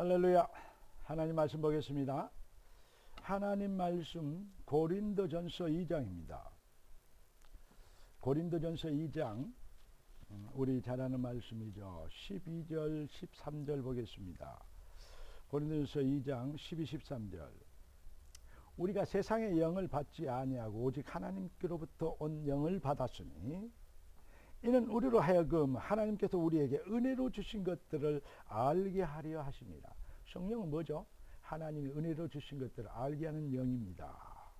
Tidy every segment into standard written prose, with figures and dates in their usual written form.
할렐루야. 하나님 말씀 보겠습니다. 하나님 말씀 고린도전서 2장입니다. 고린도전서 2장 우리 잘 아는 말씀이죠. 12절 13절 보겠습니다. 고린도전서 2장 12, 13절. 우리가 세상의 영을 받지 아니하고 오직 하나님께로부터 온 영을 받았으니 이는 우리로 하여금 하나님께서 우리에게 은혜로 주신 것들을 알게 하려 하십니다. 성령은 뭐죠? 하나님이 은혜로 주신 것들을 알게 하는 영입니다.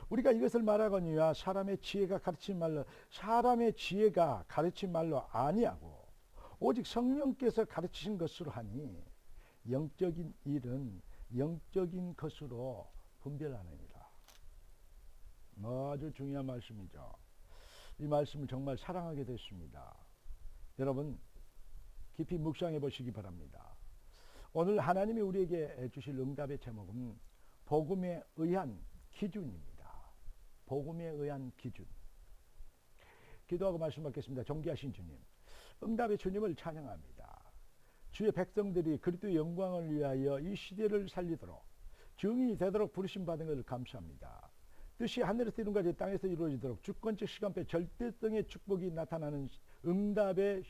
우리가 이것을 말하거니와 사람의 지혜가 가르친 말로 사람의 지혜가 가르친 말로 아니하고 오직 성령께서 가르치신 것으로 하니 영적인 일은 영적인 것으로 분별하느니라. 아주 중요한 말씀이죠. 이 말씀을 정말 사랑하게 됐습니다. 여러분 깊이 묵상해 보시기 바랍니다. 오늘 하나님이 우리에게 주실 응답의 제목은 복음에 의한 기준입니다. 복음에 의한 기준. 기도하고 말씀 받겠습니다. 존귀하신 주님, 응답의 주님을 찬양합니다. 주의 백성들이 그리스도의 영광을 위하여 이 시대를 살리도록 증인이 되도록 부르심 받은 것을 감사합니다. 뜻이 하늘에서 이룬 것이 땅에서 이루어지도록 주권적 시간표 절대성의 축복이 나타나는 응답의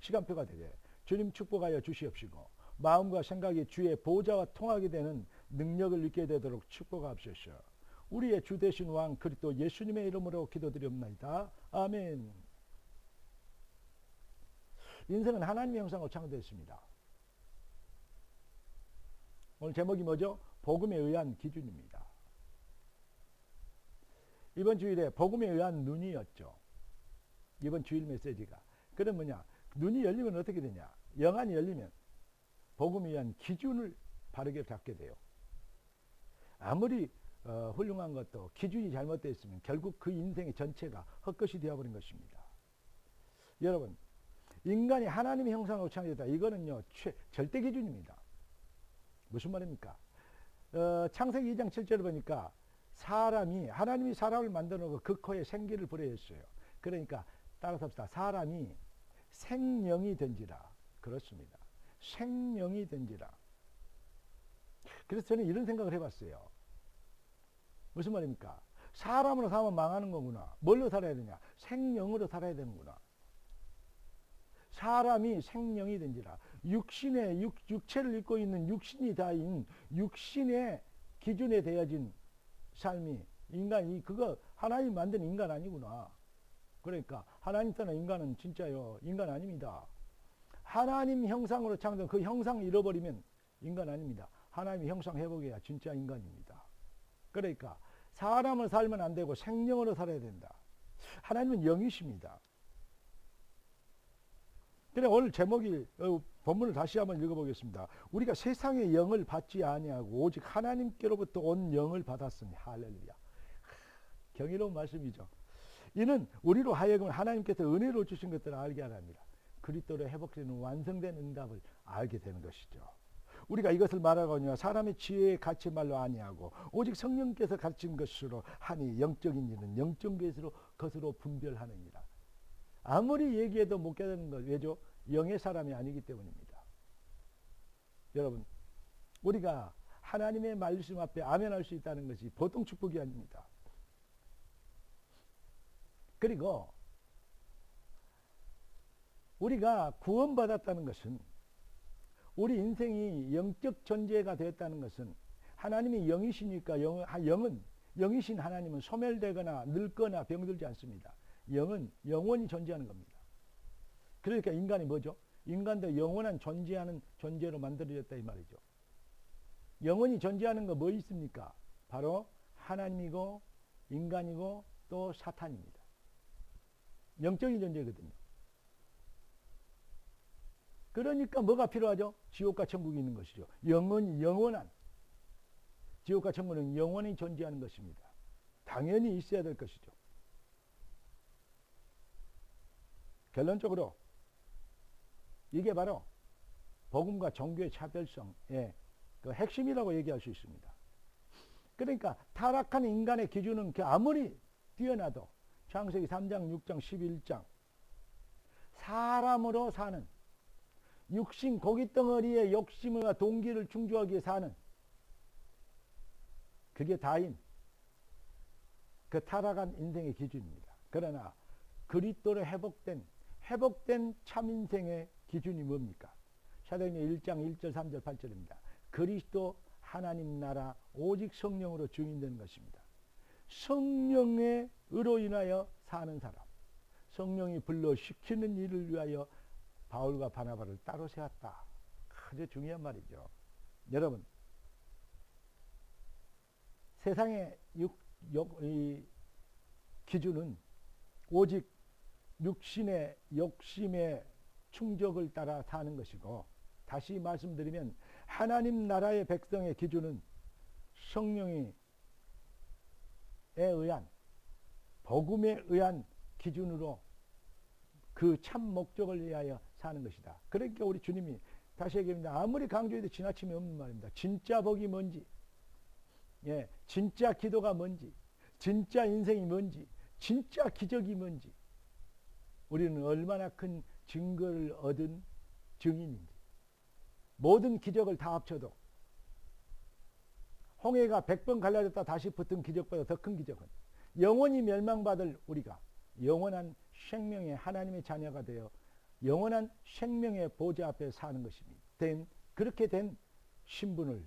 시간표가 되게 주님 축복하여 주시옵시고 마음과 생각이 주의 보좌와 통하게 되는 능력을 입게 되도록 축복하옵소서. 우리의 주 되신 왕 그리스도 예수님의 이름으로 기도드리옵나이다. 아멘. 인생은 하나님의 형상으로 창조되었습니다. 오늘 제목이 뭐죠? 복음에 의한 기준입니다. 이번 주일에 복음에 의한 눈이었죠. 이번 주일 메시지가. 그럼 뭐냐? 눈이 열리면 어떻게 되냐? 영안이 열리면 복음에 의한 기준을 바르게 잡게 돼요. 아무리 훌륭한 것도 기준이 잘못되어 있으면 결국 그 인생의 전체가 헛것이 되어버린 것입니다. 여러분, 인간이 하나님의 형상으로 창조됐다. 이거는요, 절대 기준입니다. 무슨 말입니까? 창세기 2장 7절을 보니까 하나님이 사람을 만들어 놓고 그 코에 생기를 불어했어요. 그러니까 따라서 합시다. 사람이 생명이 된지라. 그렇습니다. 생명이 된지라. 그래서 저는 이런 생각을 해봤어요. 무슨 말입니까? 사람으로 살면 망하는 거구나. 뭘로 살아야 되냐? 생명으로 살아야 되는구나. 사람이 생명이 된지라. 육체를 입고 있는 육신이 다인 육신의 기준에 대어진 삶이 인간이 그거 하나님 만든 인간 아니구나. 그러니까 하나님 떠난 인간은 진짜요 인간 아닙니다. 하나님 형상으로 창조된 그 형상을 잃어버리면 인간 아닙니다. 하나님의 형상 회복해야 진짜 인간입니다. 그러니까 사람을 살면 안 되고 생명으로 살아야 된다. 하나님은 영이십니다. 그래 오늘 제목이 본문을 다시 한번 읽어보겠습니다. 우리가 세상의 영을 받지 아니하고 오직 하나님께로부터 온 영을 받았으니 할렐루야. 경이로운 말씀이죠. 이는 우리로 하여금 하나님께서 은혜로 주신 것들을 알게 하랍니다. 그리스도로 회복되는 완성된 응답을 알게 되는 것이죠. 우리가 이것을 말하거니와 사람의 지혜에 갇힌 말로 아니하고 오직 성령께서 가르친 것으로 하니 영적인 일은 영적 것으로 분별하느니라. 아무리 얘기해도 못 깨닫는 것 왜죠? 영의 사람이 아니기 때문입니다. 여러분, 우리가 하나님의 말씀 앞에 아멘할 수 있다는 것이 보통 축복이 아닙니다. 그리고 우리가 구원받았다는 것은 우리 인생이 영적 존재가 되었다는 것은 하나님이 영이시니까 영이신 하나님은 소멸되거나 늙거나 병들지 않습니다. 영은 영원히 존재하는 겁니다. 그러니까 인간이 뭐죠? 인간도 영원한 존재하는 존재로 만들어졌다 이 말이죠. 영원히 존재하는 거 뭐 있습니까? 바로 하나님이고 인간이고 또 사탄입니다. 영적인 존재거든요. 그러니까 뭐가 필요하죠? 지옥과 천국이 있는 것이죠. 영원한 지옥과 천국은 영원히 존재하는 것입니다. 당연히 있어야 될 것이죠. 결론적으로 이게 바로 복음과 종교의 차별성의 그 핵심이라고 얘기할 수 있습니다. 그러니까 타락한 인간의 기준은 아무리 뛰어나도 창세기 3장, 6장, 11장 사람으로 사는 육신 고깃덩어리의 욕심과 동기를 충족하기 위해 사는, 그게 다인 그 타락한 인생의 기준입니다. 그러나 그리스도로 회복된 참 인생의 기준이 뭡니까? 사도행전 1장 1절 3절 8절입니다. 그리스도 하나님 나라 오직 성령으로 증인되는 것입니다. 성령의 의로 인하여 사는 사람, 성령이 불러 시키는 일을 위하여 바울과 바나바를 따로 세웠다. 아주 중요한 말이죠. 여러분, 세상의 이 기준은 오직 육신의 욕심의 충족을 따라 사는 것이고, 다시 말씀드리면 하나님 나라의 백성의 기준은 성령에 의한, 복음에 의한 기준으로 그 참 목적을 위하여 사는 것이다. 그러니까 우리 주님이 다시 얘기합니다. 아무리 강조해도 지나침이 없는 말입니다. 진짜 복이 뭔지, 진짜 기도가 뭔지, 진짜 인생이 뭔지, 진짜 기적이 뭔지, 우리는 얼마나 큰 증거를 얻은 증인인지. 모든 기적을 다 합쳐도 홍해가 100번 갈라졌다 다시 붙은 기적보다 더 큰 기적은 영원히 멸망받을 우리가 영원한 생명의 하나님의 자녀가 되어 영원한 생명의 보좌 앞에 사는 것입니다. 그렇게 된 신분을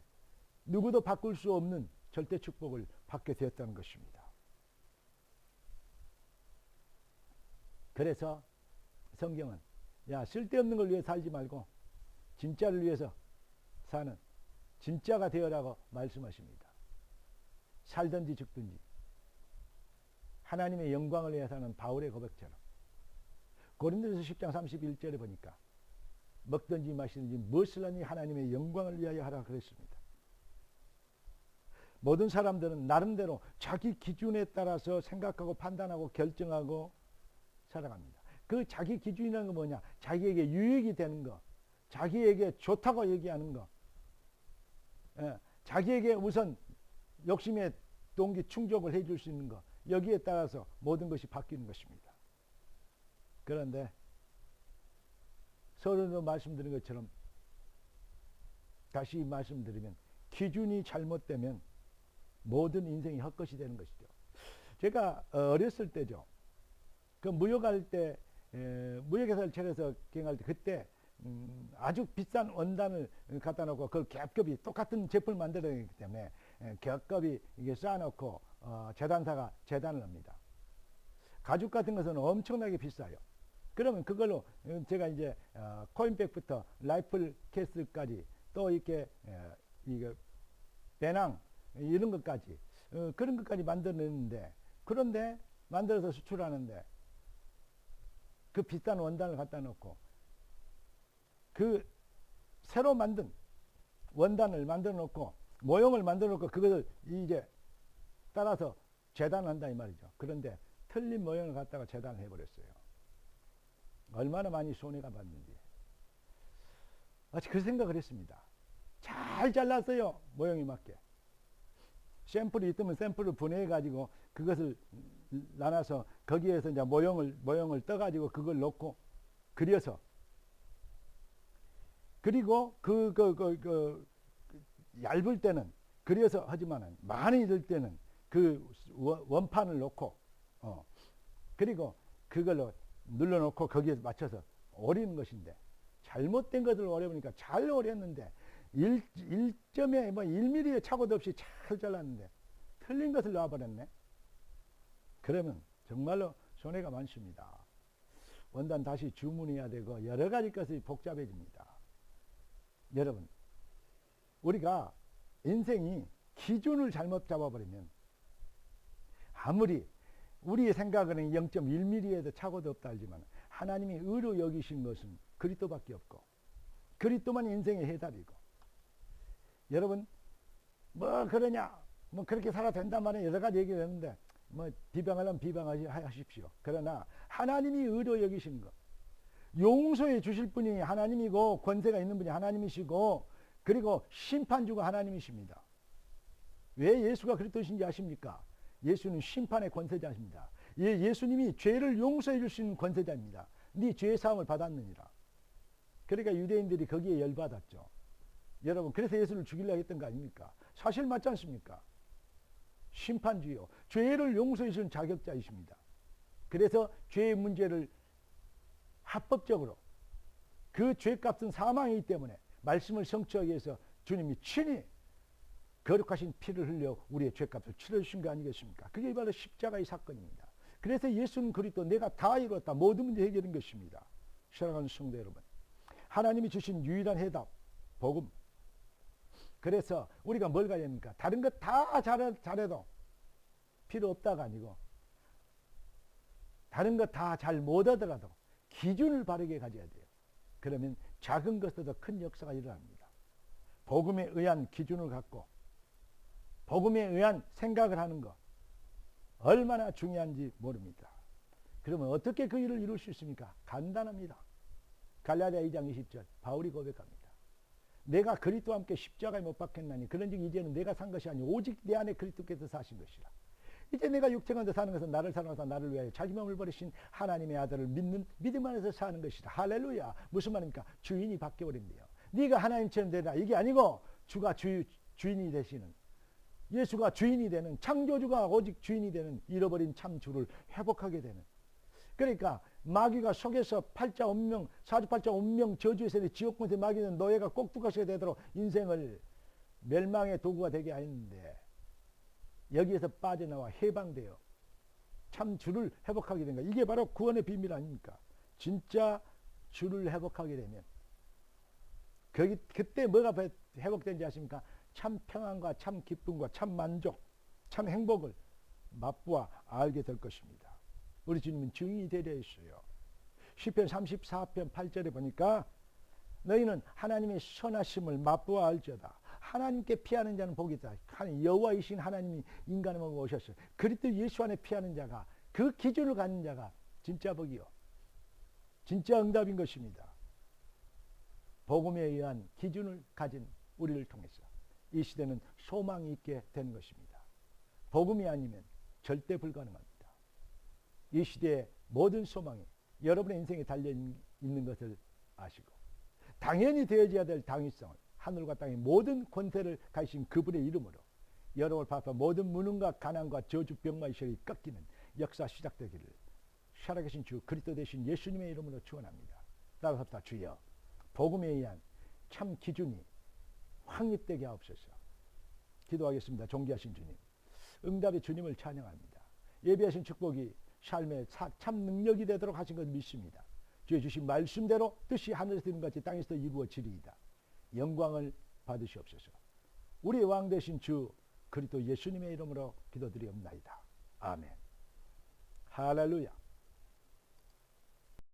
누구도 바꿀 수 없는 절대 축복을 받게 되었다는 것입니다. 그래서 성경은 쓸데없는 걸 위해 살지 말고 진짜를 위해서 사는 진짜가 되어라고 말씀하십니다. 살든지 죽든지 하나님의 영광을 위해 사는 바울의 고백처럼 고린도서 10장 31절에 보니까 먹든지 마시든지 무엇을 하니 하나님의 영광을 위하여 하라 그랬습니다. 모든 사람들은 나름대로 자기 기준에 따라서 생각하고 판단하고 결정하고 살아갑니다. 그 자기 기준이라는 건 뭐냐? 자기에게 유익이 되는 거, 자기에게 좋다고 얘기하는 거, 자기에게 우선 욕심의 동기 충족을 해줄 수 있는 거, 여기에 따라서 모든 것이 바뀌는 것입니다. 그런데 서론으로 말씀드린 것처럼 다시 말씀드리면 기준이 잘못되면 모든 인생이 헛것이 되는 것이죠. 제가 어렸을 때죠. 그 무역할 때 무역회사를 차려서 경영할 때 그때 아주 비싼 원단을 갖다 놓고 그걸 겹겹이 똑같은 제품을 만들어야 하기 때문에 겹겹이 이게 쌓아놓고 재단사가 재단을 합니다. 가죽 같은 것은 엄청나게 비싸요. 그러면 그걸로 제가 이제 코인백부터 라이플 케이스까지 또 이렇게 이게 배낭 이런 것까지 그런 것까지 만들었는데, 그런데 만들어서 수출하는데 그 비싼 원단을 갖다 놓고 그 새로 만든 원단을 만들어 놓고 모형을 만들어 놓고 그것을 이제 따라서 재단을 한다 이 말이죠. 그런데 틀린 모형을 갖다가 재단을 해버렸어요. 얼마나 많이 손해가 봤는지. 그 생각을 했습니다. 잘 잘랐어요. 모형에 맞게. 샘플이 있으면 샘플을 분해해 가지고 그것을 나눠서 거기에서 이제 모형을 떠 가지고 그걸 넣고 그려서, 그리고 얇을 때는 그려서 하지만은 많이 들 때는 그 원판을 놓고 그리고 그걸로 눌러놓고 거기에 맞춰서 오리는 것인데, 잘못된 것을 오려보니까 잘 오렸는데 1점에 뭐 1mm의 착오도 없이 잘 잘랐는데 틀린 것을 놔버렸네. 그러면 정말로 손해가 많습니다. 원단 다시 주문해야 되고 여러 가지 것이 복잡해집니다. 여러분, 우리가 인생이 기준을 잘못 잡아버리면 아무리 우리의 생각은 0.1mm에도 착오도 없다 하지만 하나님이 의로 여기신 것은 그리스도밖에 없고 그리스도만 인생의 해답이고, 여러분 뭐 그러냐 뭐 그렇게 살아도 된단 말은 여러 가지 얘기를 했는데 뭐 비방하려면 비방하십시오. 그러나 하나님이 의로 여기신 것, 용서해 주실 분이 하나님이고 권세가 있는 분이 하나님이시고 그리고 심판주가 하나님이십니다. 왜 예수가 그리스도신지 아십니까? 예수는 심판의 권세자입니다. 예수님이 죄를 용서해 줄 수 있는 권세자입니다. 네 죄 사함을 받았느니라. 그러니까 유대인들이 거기에 열받았죠. 여러분, 그래서 예수를 죽이려고 했던 거 아닙니까? 사실 맞지 않습니까? 심판주요, 죄를 용서해 주는 자격자이십니다. 그래서 죄의 문제를 합법적으로, 그 죄값은 사망이기 때문에 말씀을 성취하기 위해서 주님이 친히 거룩하신 피를 흘려 우리의 죄값을 치러주신 거 아니겠습니까? 그게 바로 십자가의 사건입니다. 그래서 예수는 그리스도, 내가 다 이뤘다, 모든 문제 해결한 것입니다. 사랑하는 성도 여러분, 하나님이 주신 유일한 해답, 복음. 그래서 우리가 뭘 가야 합니까? 다른 것 다 잘해도 필요 없다가 아니고, 다른 것 다 잘 못하더라도 기준을 바르게 가져야 돼요. 그러면 작은 것에도 큰 역사가 일어납니다. 복음에 의한 기준을 갖고 복음에 의한 생각을 하는 것, 얼마나 중요한지 모릅니다. 그러면 어떻게 그 일을 이룰 수 있습니까? 간단합니다. 갈라디아 2장 20절 바울이 고백합니다. 내가 그리스도와 함께 십자가에 못 박혔나니 그런즉 이제는 내가 산 것이 아니오 오직 내 안에 그리스도께서 사신 것이라. 이제 내가 육체 가운데 사는 것은 나를 사랑하사 나를 위하여 자기 몸을 버리신 하나님의 아들을 믿는 믿음 안에서 사는 것이다. 할렐루야. 무슨 말입니까? 주인이 바뀌어버린대요. 네가 하나님처럼 되라, 이게 아니고 주가 주인이 되시는, 예수가 주인이 되는, 창조주가 오직 주인이 되는 잃어버린 참 주를 회복하게 되는. 그러니까 마귀가 속에서 팔자 운명, 사주팔자 운명 저주에서 지옥권세 마귀는 노예가 꼭두가시게 되도록 인생을 멸망의 도구가 되게 하였는데, 여기에서 빠져나와 해방되어 참 주를 회복하게 된 거, 이게 바로 구원의 비밀 아닙니까? 진짜 주를 회복하게 되면 그때 뭐가 회복된지 아십니까? 참 평안과 참 기쁨과 참 만족, 참 행복을 맛보아 알게 될 것입니다. 우리 주님은 증인이 되려 했어요. 시편 34편 8절에 보니까 너희는 하나님의 선하심을 맛보아 알지어다. 하나님께 피하는 자는 복이 있다. 여호와이신 하나님이 인간을 보고 오셨어요. 그리스도 예수 안에 피하는 자가, 그 기준을 갖는 자가 진짜 복이요, 진짜 응답인 것입니다. 복음에 의한 기준을 가진 우리를 통해서 이 시대는 소망이 있게 되는 것입니다. 복음이 아니면 절대 불가능합니다. 이 시대의 모든 소망이 여러분의 인생에 달려있는 것을 아시고, 당연히 되어져야 될 당위성을, 하늘과 땅의 모든 권세를 가지신 그분의 이름으로 여러분을 바라봐 모든 무능과 가난과 저주, 병과 이시이 꺾이는 역사 시작되기를 살아계신 주 그리스도 되신 예수님의 이름으로 축원합니다. 따라합시다. 주여, 복음에 의한 참 기준이 확립되게 하옵소서. 기도하겠습니다. 존귀하신 주님, 응답의 주님을 찬양합니다. 예비하신 축복이 삶의 참 능력이 되도록 하신 것 믿습니다. 주의 주신 말씀대로 뜻이 하늘에서 되는 같이 땅에서 이루어지리이다. 영광을 받으시옵소서. 우리의 왕 되신 주 그리스도 예수님의 이름으로 기도드리옵나이다. 아멘. 할렐루야.